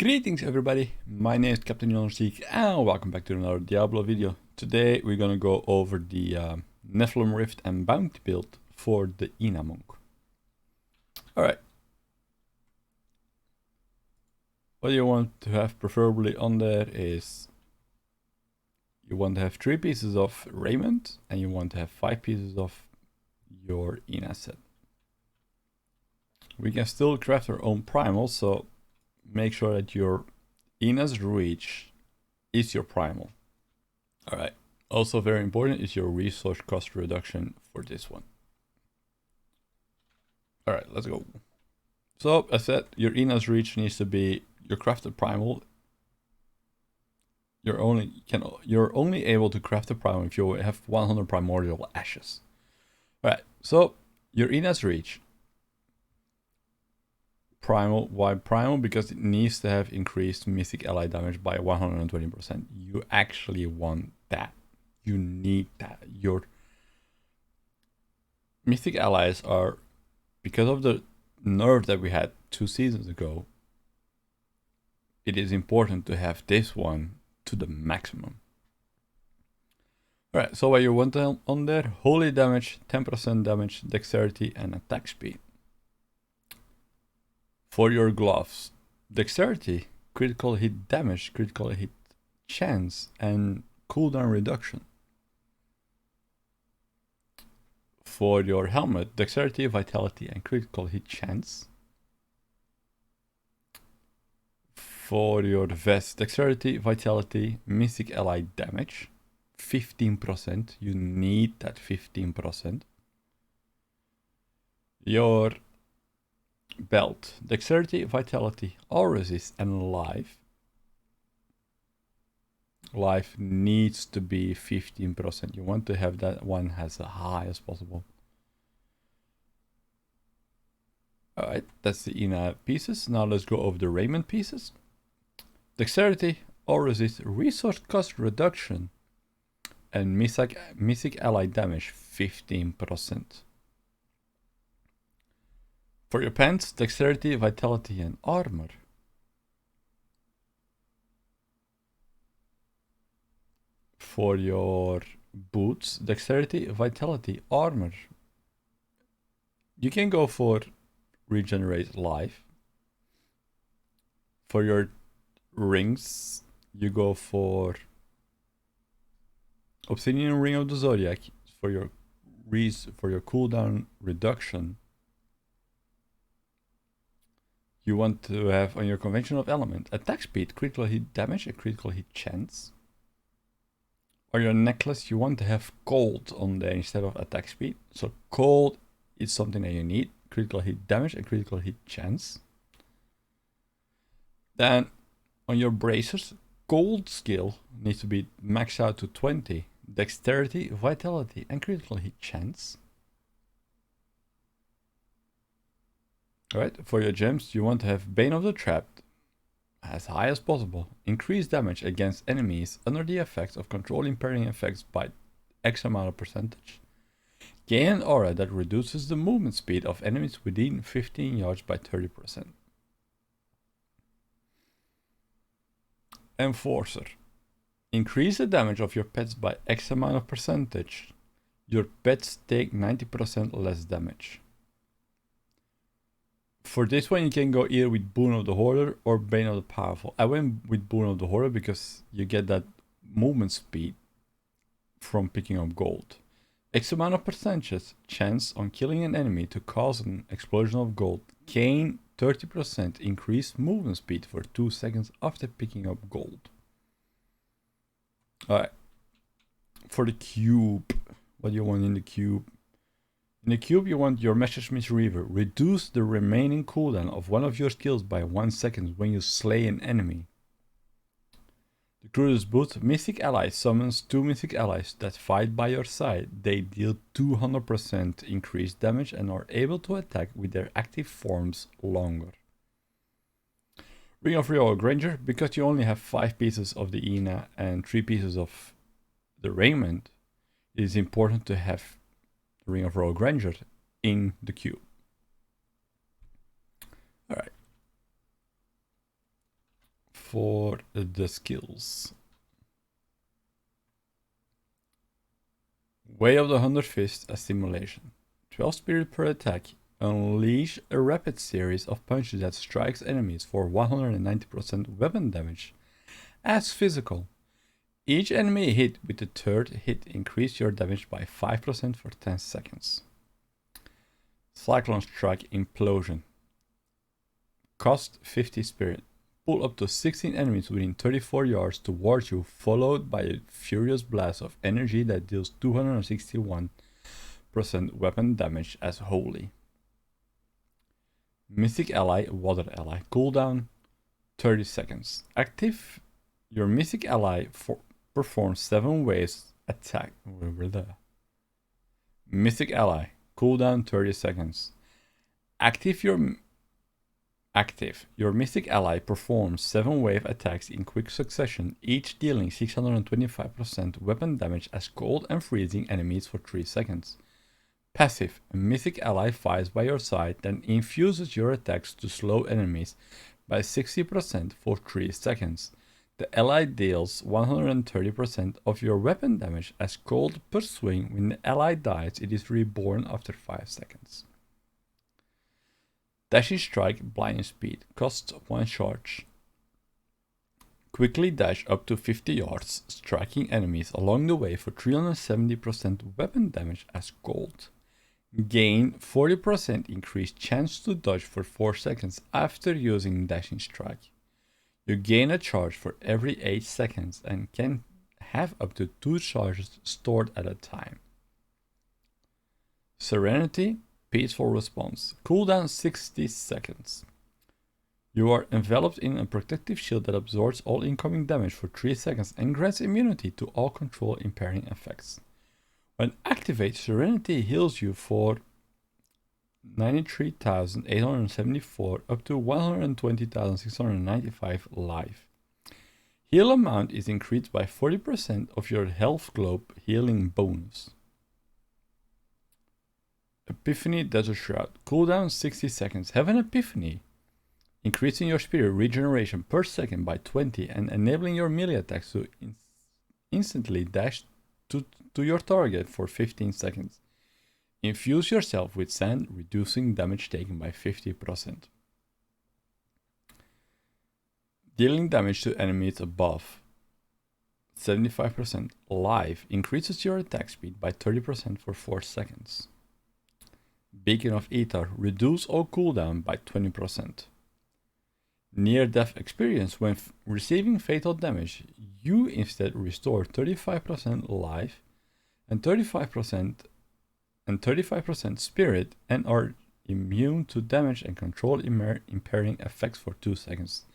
Greetings everybody, my name is Captain Honorseeker and welcome back to another Diablo video. Today we're gonna go over the Nephalem Rift and Bounty build for the Ina Monk. Alright. What you want to have preferably on there is you want to have 3 pieces of raiment and you want to have 5 pieces of your Ina set. We can still craft our own Primal, so make sure that your Ina's reach is your Primal. Alright, also very important is your resource cost reduction for this one. Alright, let's go. So, as said, your Ina's reach needs to be your crafted Primal. You're only able to craft a Primal if you have 100 primordial ashes. Alright, so your Ina's reach. Primal. Why Primal? Because it needs to have increased mythic ally damage by 120%. You actually want that. You need that. Your mythic allies are, because of the nerf that we had 2 seasons ago, it is important to have this one to the maximum. Alright, so what you want on there: holy damage, 10% damage, dexterity, and attack speed. For your gloves, dexterity, critical hit damage, critical hit chance, and cooldown reduction. For your helmet, dexterity, vitality, and critical hit chance. For your vest, dexterity, vitality, mythic ally damage, 15%. You need that 15%. Your belt, dexterity, vitality, all resist, and life. Life needs to be 15%. You want to have that one as high as possible. Alright, that's the Ina pieces. Now let's go over the raiment pieces. Dexterity, all resist, resource cost reduction, and mythic ally damage 15%. For your pants, dexterity, vitality, and armor. For your boots, dexterity, vitality, armor. You can go for regenerate life. For your rings, you go for Obsidian Ring of the Zodiac for your cooldown reduction. You want to have on your convention of element attack speed, critical hit damage, and critical hit chance. On your necklace, you want to have gold on there instead of attack speed. So gold is something that you need. Critical hit damage and critical hit chance. Then on your bracers, gold skill needs to be maxed out to 20. Dexterity, vitality, and critical hit chance. Alright, for your gems, you want to have Bane of the Trapped as high as possible. Increase damage against enemies under the effects of control impairing effects by X amount of percentage. Gain an aura that reduces the movement speed of enemies within 15 yards by 30%. Enforcer. Increase the damage of your pets by X amount of percentage. Your pets take 90% less damage. For this one, you can go either with Boon of the Hoarder or Bane of the Powerful. I went with Boon of the Hoarder because you get that movement speed from picking up gold. X amount of percentage chance on killing an enemy to cause an explosion of gold. Gain 30% increased movement speed for 2 seconds after picking up gold. Alright. For the cube, what do you want in the cube? In the cube, you want your Messerschmitt Reaver. Reduce the remaining cooldown of one of your skills by 1 second when you slay an enemy. The Cruder's Boot. Mythic ally summons 2 mythic allies that fight by your side. They deal 200% increased damage and are able to attack with their active forms longer. Ring of Royal Granger. Because you only have 5 pieces of the Ina and 3 pieces of the raiment, it is important to have Ring of Royal Granger in the cube. Alright. for the skills. Way of the 100 Fists, a simulation. 12 spirit per attack. Unleash a rapid series of punches that strikes enemies for 190% weapon damage as physical. Each enemy hit with the third hit increase your damage by 5% for 10 seconds. Cyclone Strike Implosion. Cost 50 spirit. Pull up to 16 enemies within 34 yards towards you, followed by a furious blast of energy that deals 261% weapon damage as holy. Mystic Ally, Water Ally. Cooldown 30 seconds. Active your Mystic Ally performs 7 waves attack. Mystic Ally. Cooldown 30 seconds. Active your Mystic Ally performs 7 wave attacks in quick succession, each dealing 625% weapon damage as cold and freezing enemies for 3 seconds. Passive, a Mystic Ally fights by your side, then infuses your attacks to slow enemies by 60% for 3 seconds. The ally deals 130% of your weapon damage as cold per swing. When the ally dies, it is reborn after 5 seconds. Dashing Strike, Blind Speed, costs 1 charge. Quickly dash up to 50 yards, striking enemies along the way for 370% weapon damage as gold. Gain 40% increased chance to dodge for 4 seconds after using Dashing Strike. You gain a charge for every 8 seconds and can have up to 2 charges stored at a time. Serenity, Peaceful Response. Cooldown 60 seconds. You are enveloped in a protective shield that absorbs all incoming damage for 3 seconds and grants immunity to all control impairing effects. When activated, Serenity heals you for 93,874 up to 120,695 life. Heal amount is increased by 40% of your health globe healing bonus. Epiphany, Desert Shroud. Cooldown 60 seconds. Have an epiphany, increasing your spirit regeneration per second by 20 and enabling your melee attacks to instantly dash to your target for 15 seconds. Infuse yourself with sand, reducing damage taken by 50%. Dealing damage to enemies above 75% live increases your attack speed by 30% for 4 seconds. Beacon of Ether, reduce all cooldown by 20%. Near-death experience, when receiving fatal damage, you instead restore 35% life and 35% spirit and are immune to damage and control impairing effects for 2 seconds.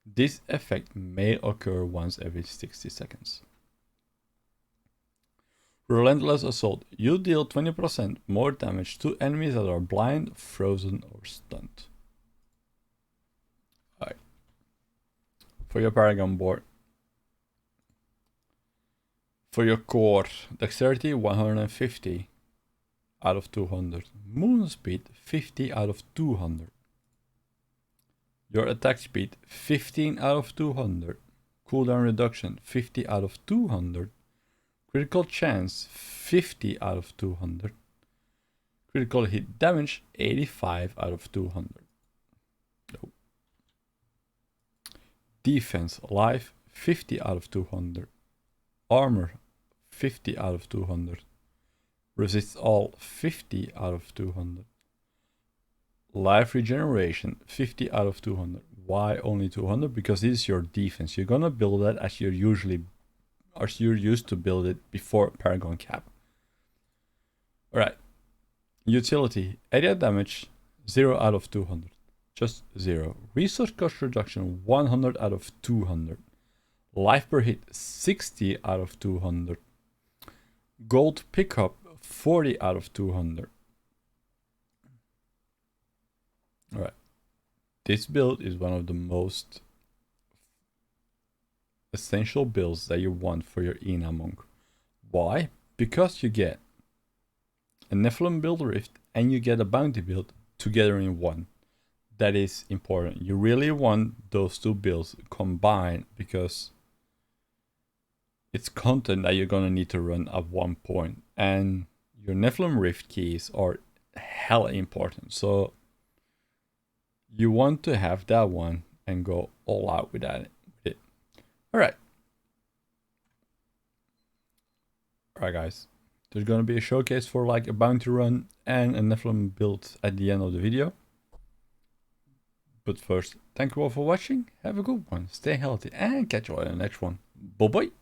This effect may occur once every 60 seconds. Relentless Assault. You deal 20% more damage to enemies that are blind, frozen, or stunned. Alright. For your Paragon Board. For your core, Dexterity 150 out of 200. Movement Speed 50 out of 200. Your attack speed 15 out of 200. Cooldown reduction 50 out of 200. Critical chance 50 out of 200. Critical hit damage 85 out of 200. No. Defense life 50 out of 200. Armor 50 out of 200. Resists all 50 out of 200. Life regeneration 50 out of 200. Why only 200? Because this is your defense. You're gonna build that as you're used to build it before Paragon Cap. Alright. Utility, area damage 0 out of 200. Just 0. Resource cost reduction 100 out of 200. Life per hit 60 out of 200. Gold pickup 40 out of 200. Alright. This build is one of the most essential builds that you want for your Ina Monk. Why? Because you get a Nephalem build rift and you get a bounty build together in one. that is important. You really want those two builds combined because it's content that you're gonna need to run at one point, and your Nephalem Rift keys are hella important. So you want to have that one and go all out with that. All right, guys. There's gonna be a showcase for like a bounty run and a Nephalem build at the end of the video. But first, thank you all for watching. Have a good one. Stay healthy and catch you all in the next one. Bye bye.